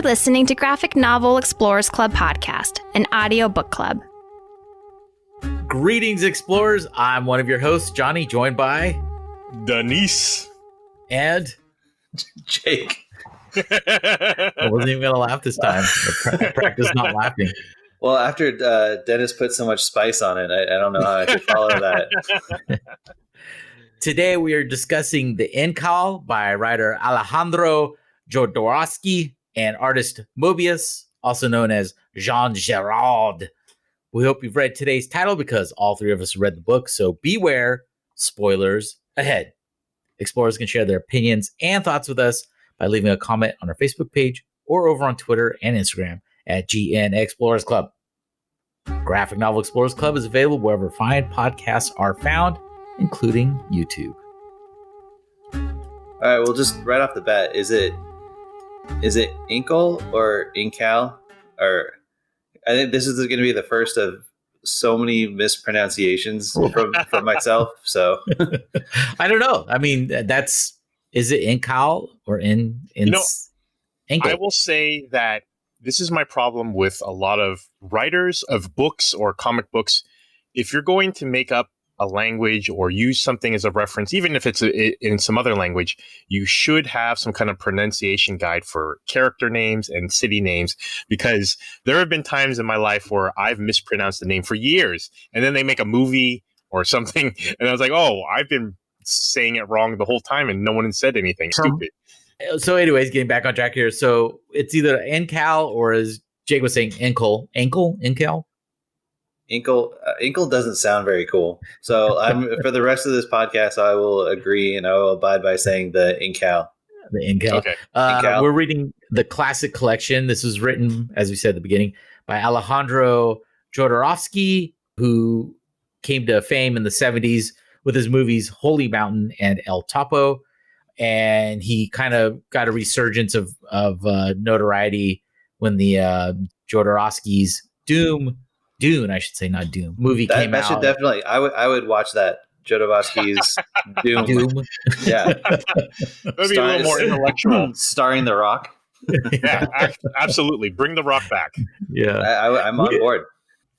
You're listening to Graphic Novel Explorers Club podcast, an audio book club. Greetings, explorers. I'm one of your hosts, Johnny, joined by Denise and Jake. I wasn't even going to laugh this time. I practiced not laughing. Well, after Dennis put so much spice on it, I don't know how I could follow that. Today we are discussing the Incal by writer Alejandro Jodorowsky and artist Moebius, also known as Jean Giraud. We hope you've read today's title because all three of us read the book, so beware, spoilers ahead. Explorers can share their opinions and thoughts with us by leaving a comment on our Facebook page or over on Twitter and Instagram at GN Explorers Club. Graphic Novel Explorers Club is available wherever fine podcasts are found, including YouTube. All right, well, just right off the bat, is it Incal or Incal? Or I think this is going to be the first of so many mispronunciations from myself. So I don't know. I mean, is it Incal or Incal? I will say that this is my problem with a lot of writers of books or comic books. If you're going to make up a language or use something as a reference, even if it's in some other language, you should have some kind of pronunciation guide for character names and city names, because there have been times in my life where I've mispronounced the name for years, and then they make a movie or something, and I was like, oh, I've been saying it wrong the whole time, and no one has said anything. Stupid. So anyways, getting back on track here. So it's either Incal or, as Jake was saying, Incal. Incal doesn't sound very cool. So for the rest of this podcast, I will agree and I will abide by saying the Incal. The Incal. Okay. Incal. We're reading the classic collection. This was written, as we said at the beginning, by Alejandro Jodorowsky, who came to fame in the 70s with his movies Holy Mountain and El Topo. And he kind of got a resurgence of notoriety when the Jodorowsky's Dune, I should say, not Doom, movie came out. Should definitely, I would watch that. Jodorowsky's Doom. Yeah. That'd be a little more intellectual. Starring The Rock. Yeah, absolutely. Bring The Rock back. Yeah. I'm on board.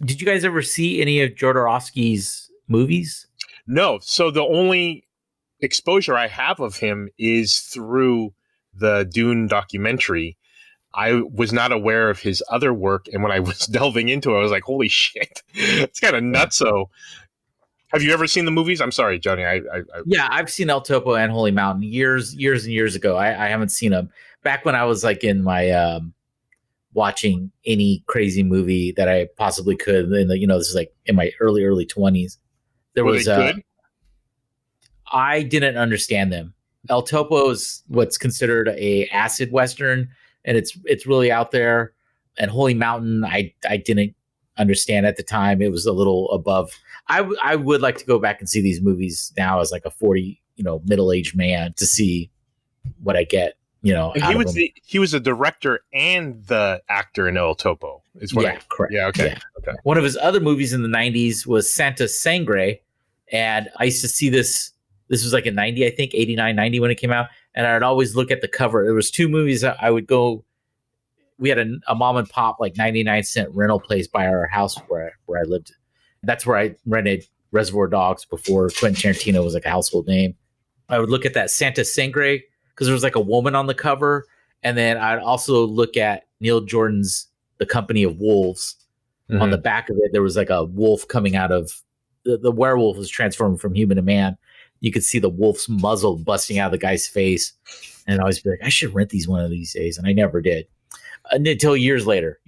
Did you guys ever see any of Jodorowsky's movies? No. So the only exposure I have of him is through the Dune documentary. I was not aware of his other work, and when I was delving into it, I was like, holy shit, it's kind of nutso. Have you ever seen the movies? I'm sorry, Johnny. Yeah, I've seen El Topo and Holy Mountain years and years ago. I haven't seen them. Back when I was like in my watching any crazy movie that I possibly could, this is like in my early 20s. Were they good? I didn't understand them. El Topo is what's considered a acid Western, and it's really out there. And Holy Mountain, I didn't understand at the time. It was a little above. I would like to go back and see these movies now as like a 40, middle-aged man to see what I get, He was a director and the actor in El Topo. Correct. Yeah, okay. Yeah. Okay. One of his other movies in the 90s was Santa Sangre, and I used to see this. This was like in 90, I think, 89, 90 when it came out. And I'd always look at the cover. There was two movies that I would go. We had a mom and pop, like 99-cent rental place by our house where I lived. That's where I rented Reservoir Dogs before Quentin Tarantino was like a household name. I would look at that Santa Sangre because there was like a woman on the cover. And then I'd also look at Neil Jordan's The Company of Wolves. Mm-hmm. On the back of it, there was like a wolf coming out of the werewolf was transformed from human to man. You could see the wolf's muzzle busting out of the guy's face. And I always be like, I should rent these one of these days. And I never did until many years later.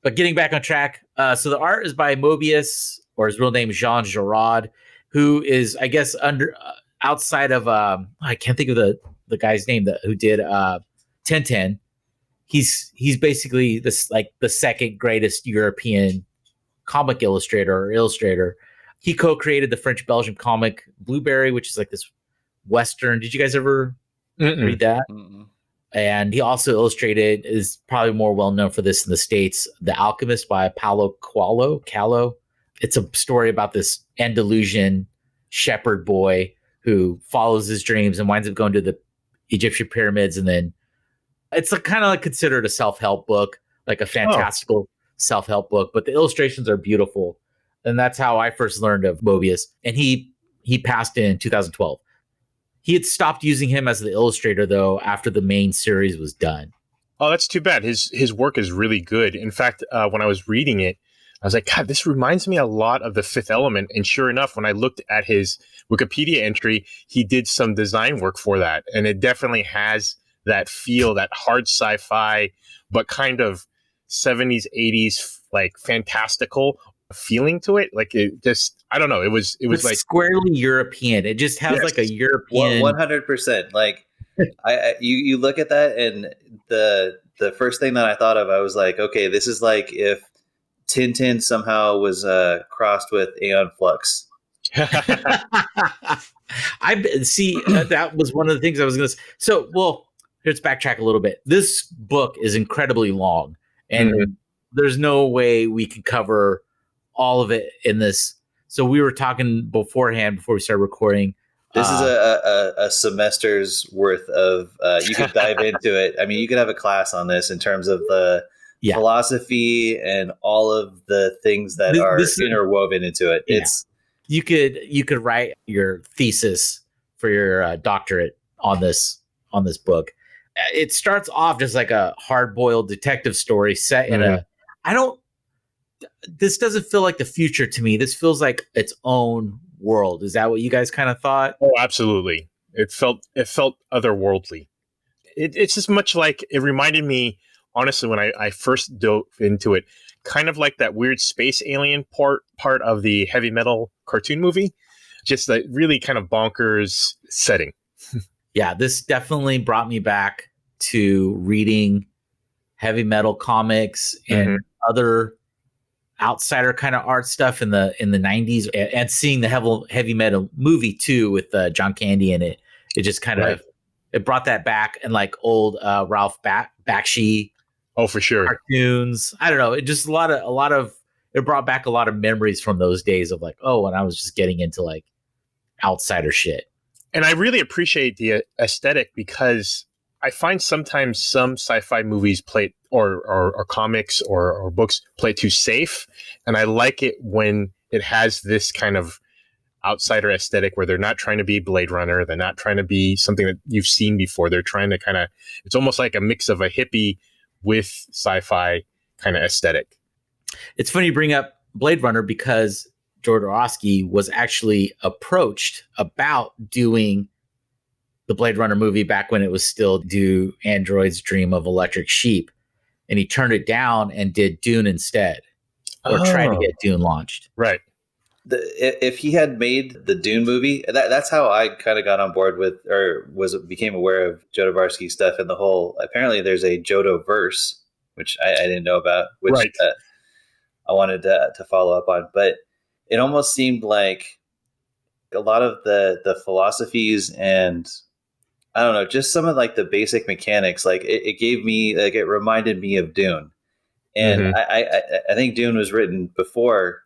But getting back on track. So the art is by Moebius, or his real name is Jean Giraud, who is, I guess, outside of, I can't think of the guy's name who did Tintin. He's basically this like the second greatest European comic illustrator. He co-created the French-Belgian comic Blueberry, which is like this Western. Did you guys ever read that? Mm-mm. And he also illustrated, is probably more well-known for this in the States, The Alchemist by Paulo Coelho. It's a story about this Andalusian shepherd boy who follows his dreams and winds up going to the Egyptian pyramids and then It's kind of like considered a self-help book, like a fantastical self-help book, but the illustrations are beautiful. And that's how I first learned of Moebius. And he passed in 2012. He had stopped using him as the illustrator, though, after the main series was done. Oh, that's too bad. His work is really good. In fact, when I was reading it, I was like, God, this reminds me a lot of The Fifth Element. And sure enough, when I looked at his Wikipedia entry, he did some design work for that. And it definitely has that feel, that hard sci-fi, but kind of 70s, 80s, like fantastical feeling to it. Like it just, I don't know. It was like squarely European. It just has like a European 100%. Like you look at that, and the first thing that I thought of, I was like, okay, this is like if Tintin somehow was crossed with Æon Flux. I see. That was one of the things I was going to say. So, well, let's backtrack a little bit. This book is incredibly long, and there's no way we can cover all of it in this. So we were talking beforehand before we started recording. This is a semester's worth of. You could dive into it. I mean, you could have a class on this in terms of the philosophy and all of the things that are interwoven into it. Yeah. You could write your thesis for your doctorate on this book. It starts off just like a hard-boiled detective story set in this doesn't feel like the future to me. This feels like its own world. Is that what you guys kind of thought? Oh, absolutely. It felt otherworldly. It's just much like, it reminded me, honestly, when I first dove into it, kind of like that weird space alien part of the Heavy Metal cartoon movie. Just a really kind of bonkers setting. Yeah, this definitely brought me back to reading Heavy Metal comics and other outsider kind of art stuff in the 90s, and seeing the heavy metal movie too with John Candy in it. It just kind of it brought that back, and like old Ralph Bakshi. Oh, for sure. Cartoons. I don't know. It just a lot of it brought back a lot of memories from those days of like, oh, when I was just getting into like outsider shit. And I really appreciate the aesthetic, because I find sometimes some sci-fi movies play or comics or books play too safe. And I like it when it has this kind of outsider aesthetic where they're not trying to be Blade Runner. They're not trying to be something that you've seen before. They're trying to it's almost like a mix of a hippie with sci-fi kind of aesthetic. It's funny you bring up Blade Runner, because Jodoworsky was actually approached about doing the Blade Runner movie back when it was still Do Androids Dream of Electric Sheep. And he turned it down and did Dune instead, or tried to get Dune launched. Right. If he had made the Dune movie, that's how I kind of got on board with, or became aware of Jodoworsky stuff, and the whole, apparently there's a Jodoverse, which I didn't know about, which I wanted to follow up on. But it almost seemed like a lot of the philosophies and, I don't know, just some of like the basic mechanics, like it gave me, like, it reminded me of Dune. And I think Dune was written before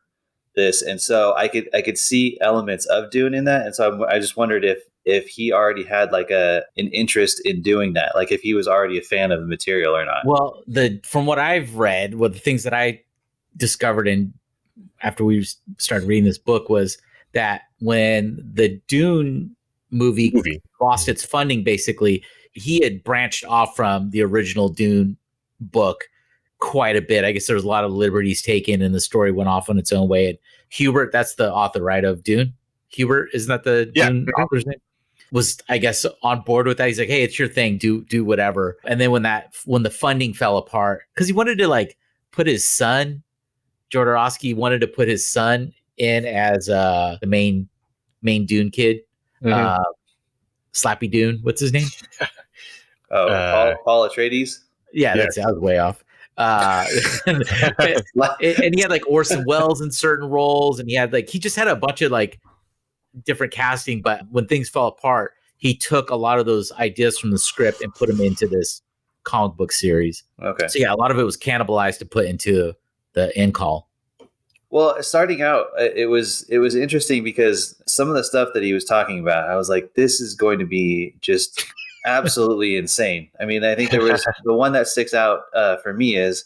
this, and so I could see elements of Dune in that, and so I just wondered if he already had like an interest in doing that, like if he was already a fan of the material or not. Well, from what I've read, the things that I discovered after we started reading this book was that when the Dune movie lost its funding, basically, he had branched off from the original Dune book quite a bit. I guess there was a lot of liberties taken, and the story went off on its own way. And Hubert, that's the author, right, of Dune? Hubert, isn't that the Dune author's name? Was, I guess, on board with that. He's like, hey, it's your thing, do whatever. And then when the funding fell apart, because he wanted to like put his son, Jodorowsky wanted to put his son in as the main Dune kid. Slappy Dune, what's his name? Paul Atreides. Yeah, I was way off. And he had like Orson Welles in certain roles, and he just had a bunch of like different casting. But when things fell apart, he took a lot of those ideas from the script and put them into this comic book series. Okay. So yeah, a lot of it was cannibalized to put into the Incal. Well, starting out, it was interesting because some of the stuff that he was talking about, I was like, this is going to be just absolutely insane. I mean, I think there was the one that sticks out for me is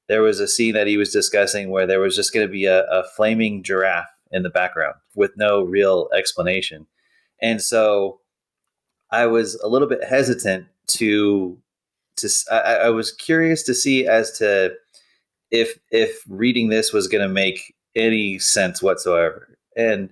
there was a scene that he was discussing where there was just going to be a flaming giraffe in the background with no real explanation. And so I was a little bit hesitant I was curious to see as to if reading this was going to make any sense whatsoever. And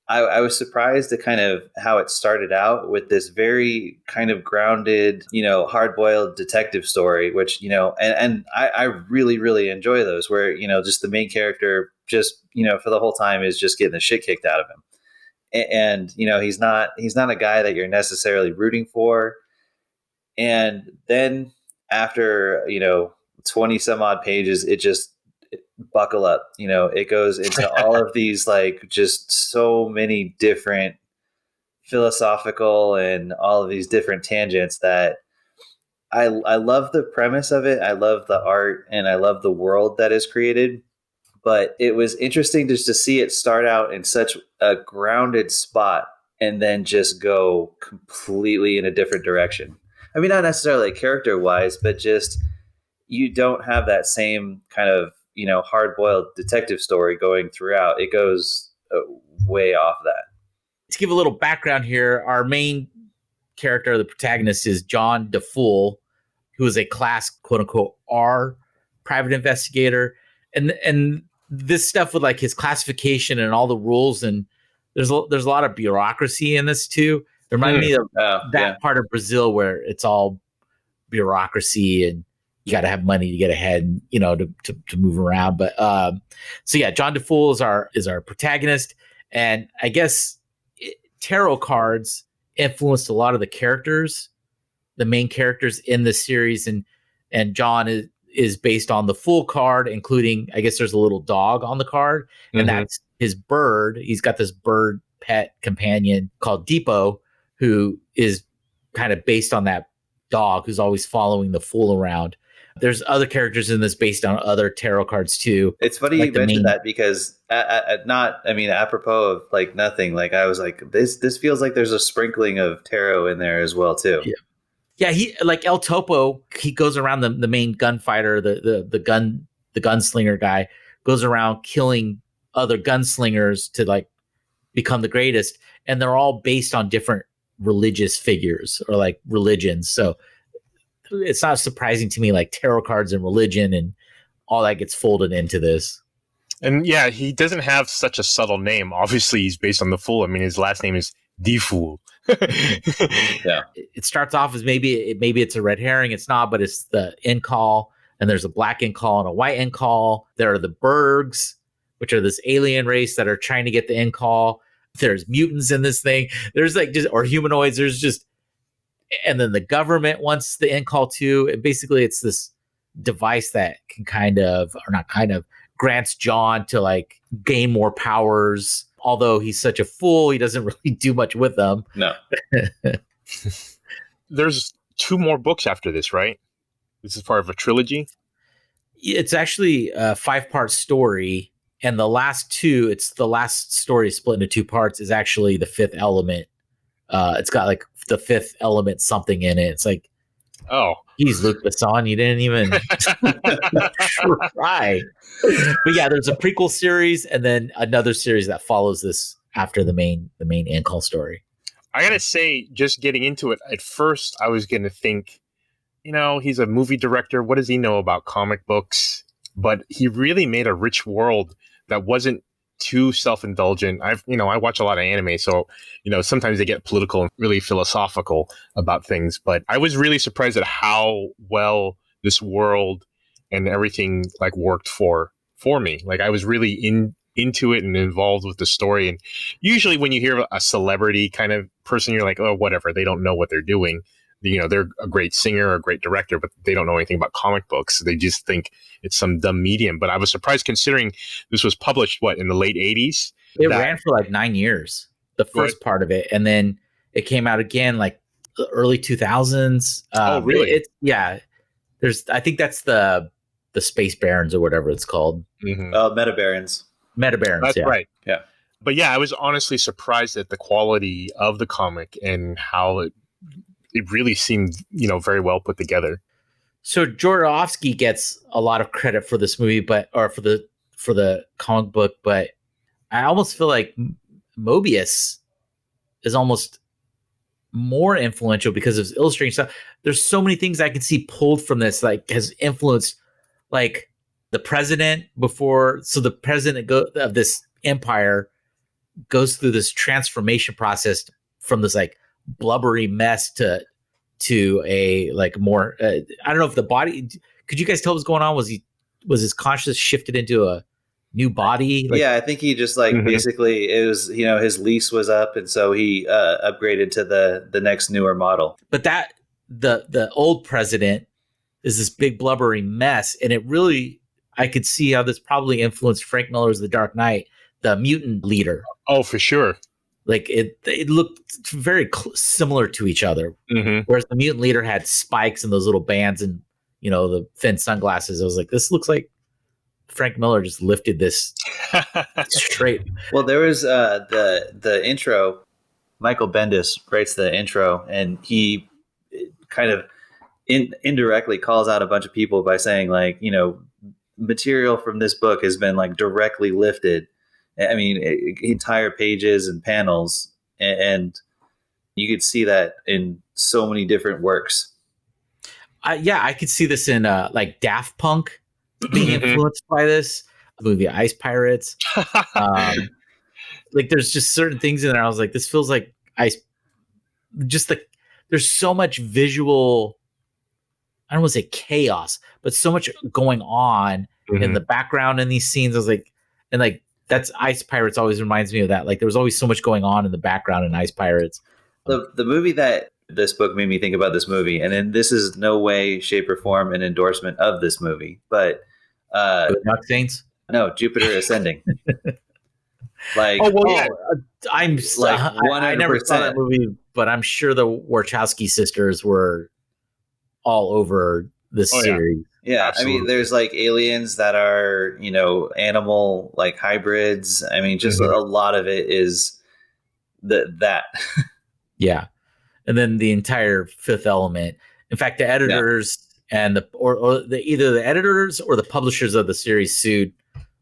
I was surprised at kind of how it started out with this very kind of grounded, hard-boiled detective story, which, and I really, really enjoy those where, just the main character just, for the whole time is just getting the shit kicked out of him. And, he's not a guy that you're necessarily rooting for. And then after, 20 some odd pages, it just buckle up, it goes into all of these, like, just so many different philosophical and all of these different tangents that I love the premise of it. I love the art and I love the world that is created, but it was interesting just to see it start out in such a grounded spot and then just go completely in a different direction. I mean, not necessarily character wise, but just, you don't have that same kind of, hard-boiled detective story going throughout. It goes way off that. To give a little background here, our main character, the protagonist, is John DiFool, who is a class, quote-unquote, R private investigator. And this stuff with, like, his classification and all the rules, and there's a lot of bureaucracy in this, too. It reminded me of that part of Brazil where it's all bureaucracy and you got to have money to get ahead and, to move around. But John DiFool is our protagonist. And I guess tarot cards influenced a lot of the characters, the main characters in the series. And John is based on the Fool card, including, I guess there's a little dog on the card. And that's his bird. He's got this bird pet companion called Depot, who is kind of based on that dog who's always following the Fool around. There's other characters in this based on other tarot cards too. It's funny you mentioned that because apropos of, like, nothing, like, I was like, this feels like there's a sprinkling of tarot in there as well too. Yeah. He, like El Topo, he goes around the main gunfighter, the gunslinger guy goes around killing other gunslingers to, like, become the greatest. And they're all based on different religious figures or, like, religions. So it's not surprising to me, like, tarot cards and religion and all that gets folded into this. And yeah, he doesn't have such a subtle name. Obviously, he's based on the Fool. I mean, his last name is DiFool. Yeah, it starts off as maybe it's a red herring. It's not, but it's the Incal, and there's a black Incal and a white Incal. There are the Bergs, which are this alien race that are trying to get the Incal. There's mutants in this thing. There's, like, or humanoids. There's just. And then the government wants the Incal too. And basically it's this device that can grants John to, like, gain more powers. Although he's such a fool, he doesn't really do much with them. No. There's 2 more books after this, right? This is part of a trilogy? It's actually a 5-part story. And the last 2, it's the last story split into 2 parts, is actually the Fifth Element. It's got, like, the Fifth Element something in it. It's like, oh, geez, Luc Besson, you didn't even try. But yeah, there's a prequel series and then another series that follows this after the main Incal story. I gotta say, just getting into it, at first I was gonna think, he's a movie director. What does he know about comic books? But he really made a rich world that wasn't too self-indulgent. I watch a lot of anime, so sometimes they get political and really philosophical about things, but I was really surprised at how well this world and everything, like, worked for me. Like, I was really into it and involved with the story. And usually when you hear a celebrity kind of person, you're like, oh, whatever, they don't know what they're doing. They're a great singer or a great director, but they don't know anything about comic books. They just think it's some dumb medium. But I was surprised, considering this was published, in the late 80s? It ran for like 9 years, the first part of it. And then it came out again, like, the early 2000s. Oh, really? I think that's the Space Barons or whatever it's called. Mm-hmm. Meta Barons. That's right. Yeah. But yeah, I was honestly surprised at the quality of the comic and how it really seemed, very well put together. So Jodorowsky gets a lot of credit for this movie, for the comic book, but I almost feel like Moebius is almost more influential because of his illustrating stuff. There's so many things I can see pulled from this, like has influenced, like the president the president of this empire goes through this transformation process from this like blubbery mess to a like more I don't know if the body, could you guys tell what was going on? Was his consciousness shifted into a new body? Like, I think he just basically it was, his lease was up, and so he upgraded to the next newer model. But that the old president is this big blubbery mess, and it really, I could see how this probably influenced Frank Miller's The Dark Knight, the mutant leader. Oh, for sure. Like it looked very similar to each other. Whereas the mutant leader had spikes and those little bands and the thin sunglasses. I was like, this looks like Frank Miller just lifted this straight. Well, there was the intro. Michael Bendis writes the intro, and he kind of indirectly calls out a bunch of people by saying, like, material from this book has been like directly lifted. I mean, entire pages and panels, and you could see that in so many different works. I could see this in like Daft Punk being influenced by this movie, Ice Pirates. Like there's just certain things in there. I was like, this feels like Ice. There's so much visual. I don't want to say chaos, but so much going on in the background in these scenes. I was like, and like that's Ice Pirates always reminds me of that. Like there was always so much going on in the background in Ice Pirates. The movie that this book made me think about this movie, and then this is no way, shape, or form an endorsement of this movie, but Duck Saints? No, Jupiter Ascending. Like, I'm like 100%. I never saw that movie, but I'm sure the Wachowski sisters were all over this series. Yeah, absolutely. I mean, there's like aliens that are, animal like hybrids. I mean, just a lot of it is that. Yeah. And then the entire Fifth Element. In fact, the editors and either the editors or the publishers of the series sued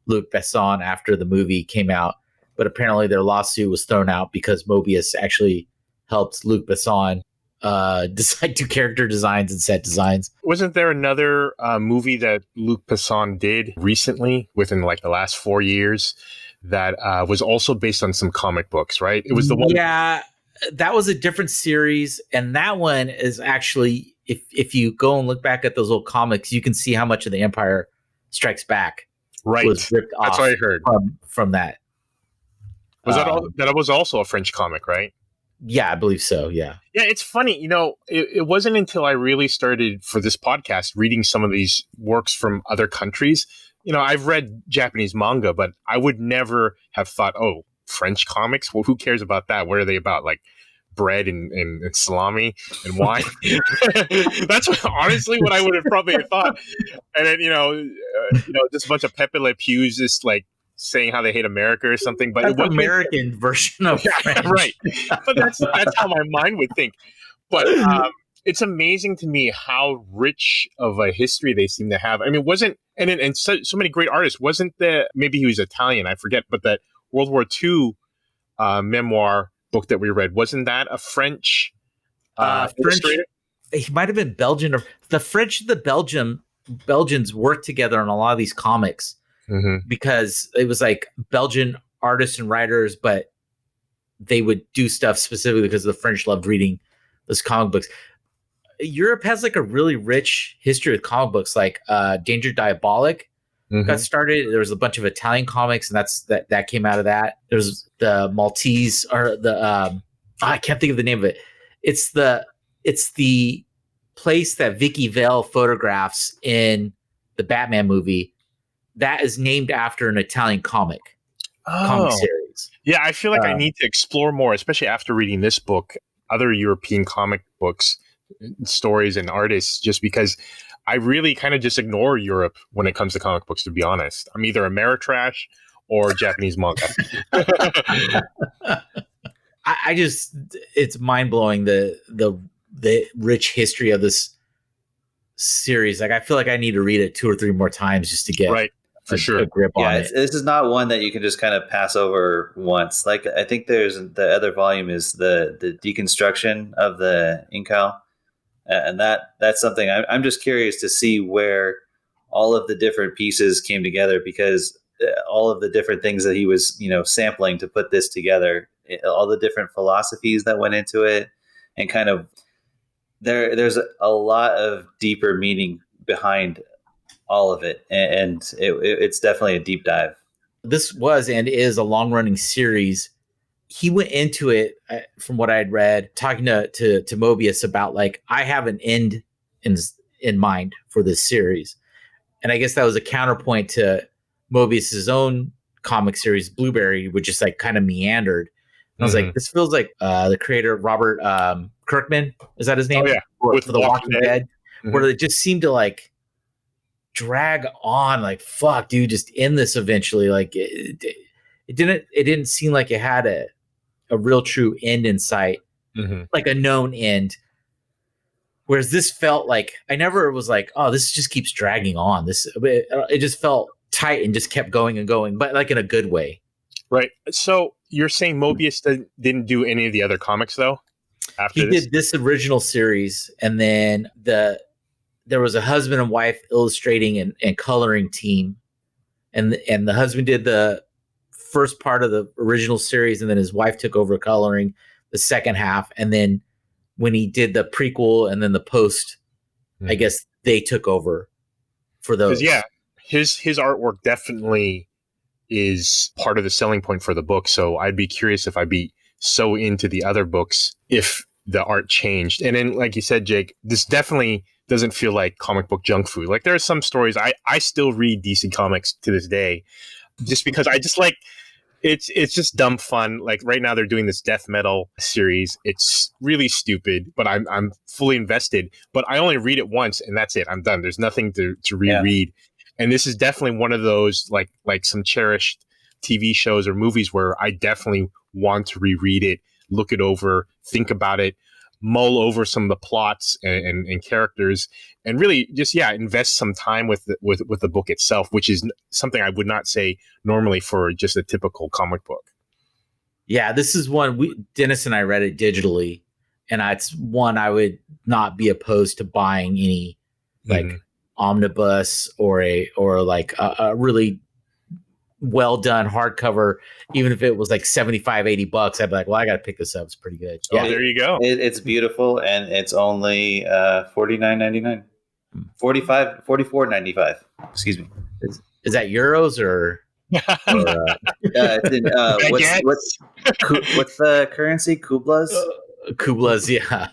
Luc Besson after the movie came out. But apparently their lawsuit was thrown out because Moebius actually helped Luc Besson decide to character designs and set designs. Wasn't there another movie that Luc Besson did recently within like the last 4 years that was also based on some comic books, right? It was the one. Yeah, that was a different series. And that one is actually, if you go and look back at those old comics, you can see how much of the Empire Strikes Back was ripped off. That's what I heard. From that. Was that was also a French comic, right? Yeah, I believe so. Yeah. Yeah, it's funny. It wasn't until I really started for this podcast reading some of these works from other countries. I've read Japanese manga, but I would never have thought, oh, French comics? Well, who cares about that? What are they about? Like bread and salami and wine? That's honestly what I would have probably thought. And then, just a bunch of Pepe Le Pews just like saying how they hate America or something, but it was American version of French. Right. But that's how my mind would think. But it's amazing to me how rich of a history they seem to have. I mean, and so many great artists. Wasn't there? Maybe he was Italian, I forget. But that World War II memoir book that we read, wasn't that a French illustrator? He might have been Belgian. Or the French and the Belgians worked together on a lot of these comics. Because it was like Belgian artists and writers, but they would do stuff specifically because the French loved reading those comic books. Europe has like a really rich history with comic books, like Danger Diabolic got started. There was a bunch of Italian comics, and that came out of that. There's the Maltese, or the I can't think of the name of it. It's the place that Vicky Vale photographs in the Batman movie. That is named after an Italian comic series. Yeah, I feel like I need to explore more, especially after reading this book, other European comic books, stories, and artists, just because I really kind of just ignore Europe when it comes to comic books, to be honest. I'm either Ameritrash or Japanese manga. I just, it's mind-blowing the the rich history of this series. Like I feel like I need to read it 2 or 3 more times just to get a grip on it. This is not one that you can just kind of pass over once. Like I think there's the other volume is the deconstruction of the Incal, and that's something I'm just curious to see where all of the different pieces came together, because all of the different things that he was sampling to put this together, all the different philosophies that went into it, and kind of there's a lot of deeper meaning behind all of it, and it's definitely a deep dive. This was and is a long-running series. He went into it, from what I had read, talking to Moebius about like, I have an end in mind for this series, and I guess that was a counterpoint to Moebius's own comic series, Blueberry, which is like kind of meandered. And I was like, this feels like the creator Robert Kirkman, is that his name? Oh yeah, for The Walking Dead, where it just seemed to like drag on. Like, fuck, dude, just end this eventually. Like it didn't seem like it had a real true end in sight, like a known end. Whereas this felt like, I never was like, oh, this just keeps dragging on. It just felt tight and just kept going and going, but like in a good way. Right. So you're saying Moebius didn't do any of the other comics though? He did this original series, and then there was a husband and wife illustrating and coloring team, and the husband did the first part of the original series, and then his wife took over coloring the second half, and then when he did the prequel and then the post, I guess they took over for those. Yeah, his artwork definitely is part of the selling point for the book. So I'd be curious if I'd be so into the other books if the art changed. And then, like you said, Jake, this definitely doesn't feel like comic book junk food. Like there are some stories I still read DC Comics to this day, just because I just like it's just dumb fun. Like right now they're doing this death metal series. It's really stupid, but I'm fully invested. But I only read it once and that's it. I'm done. There's nothing to reread. Yeah. And this is definitely one of those like some cherished TV shows or movies where I definitely want to reread it, look it over, think about it, mull over some of the plots and characters, and really just invest some time with the book itself, which is something I would not say normally for just a typical comic book. Yeah, this is one Dennis and I read it digitally, and it's one I would not be opposed to buying any like omnibus or a really well done hardcover, even if it was like $75-$80. I'd be like, well, I got to pick this up. It's pretty good. Yeah, there you go. It's beautiful, and it's only $49.99, $44.95. Excuse me. Is that euros or? What's the currency? Kublas. Kublas, yeah.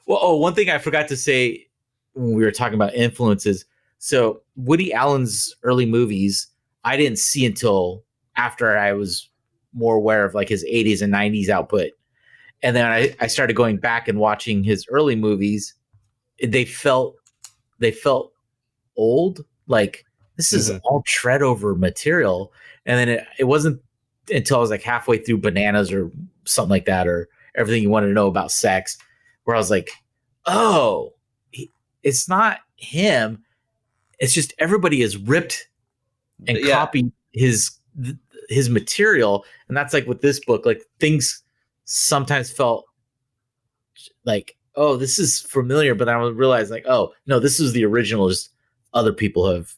Well, one thing I forgot to say when we were talking about influences. So Woody Allen's early movies, I didn't see until after I was more aware of like his 80s and 90s output. And then I started going back and watching his early movies. They felt old. Like this is all tread over material. And then it wasn't until I was like halfway through Bananas or something like that, or Everything You Want to Know About Sex, where I was like, oh, it's not him. It's just everybody has ripped and copied his material. And that's like with this book, like things sometimes felt like, oh, this is familiar, but I would realize like, oh no, this is the original. Just other people have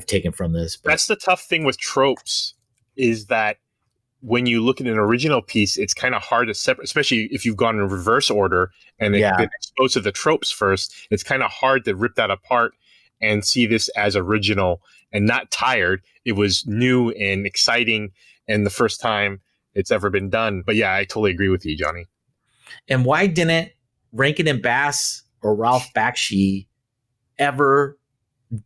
taken from this. But that's the tough thing with tropes, is that when you look at an original piece, it's kind of hard to separate, especially if you've gone in reverse order and they've been exposed to the tropes first. It's kind of hard to rip that apart and see this as original and not tired. It was new and exciting and the first time it's ever been done. But yeah, I totally agree with you, Johnny. And why didn't Rankin and Bass or Ralph Bakshi ever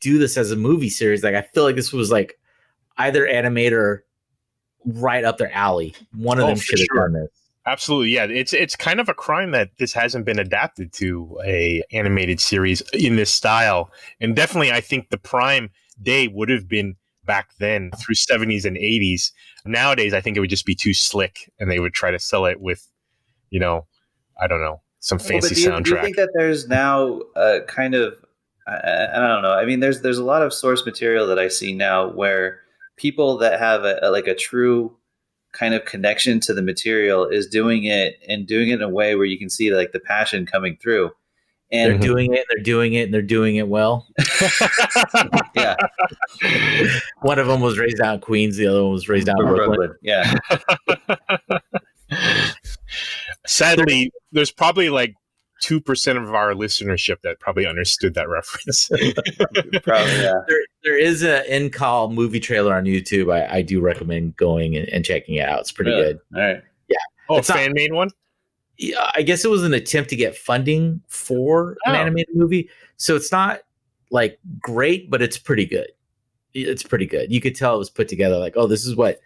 do this as a movie series? Like, I feel like this was like either animator right up their alley. One of them should have done this. Absolutely, yeah. It's kind of a crime that this hasn't been adapted to a animated series in this style. And definitely, I think the prime day would have been back then through 70s and 80s. Nowadays, I think it would just be too slick, and they would try to sell it with, I don't know, some fancy Do soundtrack. you think that there's now a kind of, I don't know. I mean, there's a lot of source material that I see now where people that have a true kind of connection to the material is doing it in a way where you can see like the passion coming through. And they're doing it, and they're doing it well. Yeah. One of them was raised out in Queens. The other one was raised out in Brooklyn. Yeah. Sadly, there's probably like 2% of our listenership that probably understood that reference. Probably, yeah. There is an Incal movie trailer on YouTube. I do recommend going and checking it out. It's pretty good. All right. Yeah. Oh, it's fan-made one? Yeah, I guess it was an attempt to get funding for an animated movie. So it's not like great, but it's pretty good. It's pretty good. You could tell it was put together like, oh, this is what,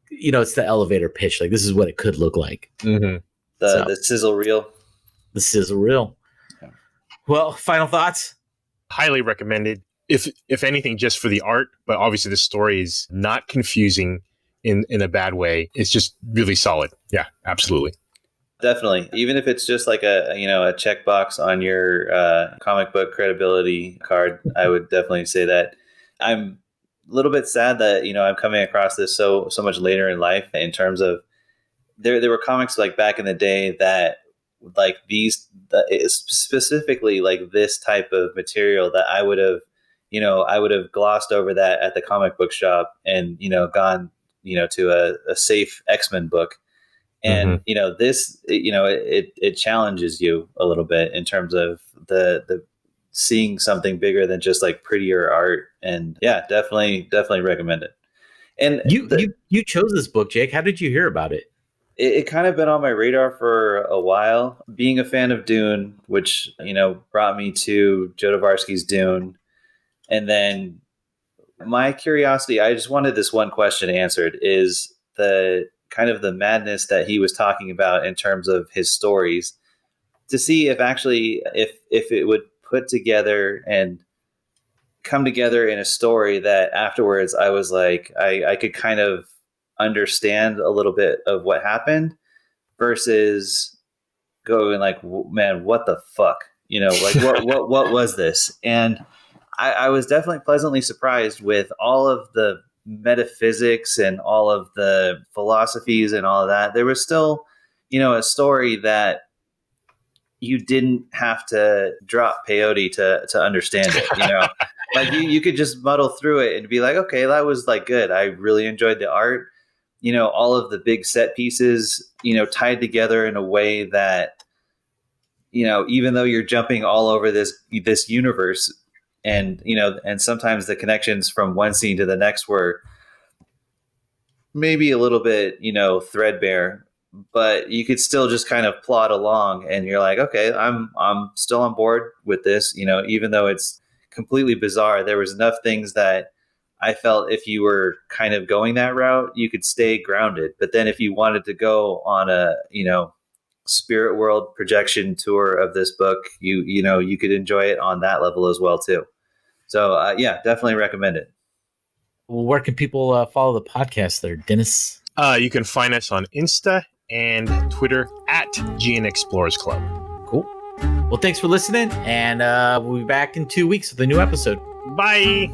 it's the elevator pitch. Like, this is what it could look like. Mm-hmm. The sizzle reel. The sizzle reel. Yeah. Well, final thoughts? Highly recommended. If anything, just for the art, but obviously the story is not confusing in a bad way. It's just really solid. Yeah, absolutely. Definitely. Even if it's just like a checkbox on your comic book credibility card, I would definitely say that. I'm a little bit sad that, I'm coming across this so much later in life in terms of there were comics like back in the day that like these specifically like this type of material that I would have glossed over that at the comic book shop and, gone, to a safe X-Men book. And, this, it challenges you a little bit in terms of the seeing something bigger than just like prettier art. And yeah, definitely recommend it. And you chose this book, Jake. How did you hear about it? It kind of been on my radar for a while. Being a fan of Dune, which, brought me to Jodoworsky's Dune. And then my curiosity, I just wanted this one question answered, is the kind of the madness that he was talking about in terms of his stories, to see if actually if it would put together and come together in a story that afterwards I was like I could kind of understand a little bit of what happened versus going like, man, what the fuck, like what was this? And I was definitely pleasantly surprised with all of the metaphysics and all of the philosophies and all of that. There was still, a story that you didn't have to drop peyote to understand it. Like you could just muddle through it and be like, okay, that was like good. I really enjoyed the art. All of the big set pieces, tied together in a way that, even though you're jumping all over this universe, and and sometimes the connections from one scene to the next were maybe a little bit threadbare, but you could still just kind of plod along, and you're like, okay, I'm still on board with this. Even though it's completely bizarre, there was enough things that I felt if you were kind of going that route, you could stay grounded. But then if you wanted to go on a spirit world projection tour of this book, you could enjoy it on that level as well too. So yeah, definitely recommend it. Well, where can people follow the podcast there, Dennis? You can find us on Insta and Twitter at GN Explorers Club. Cool. Well, thanks for listening, and we'll be back in 2 weeks with a new episode. Bye.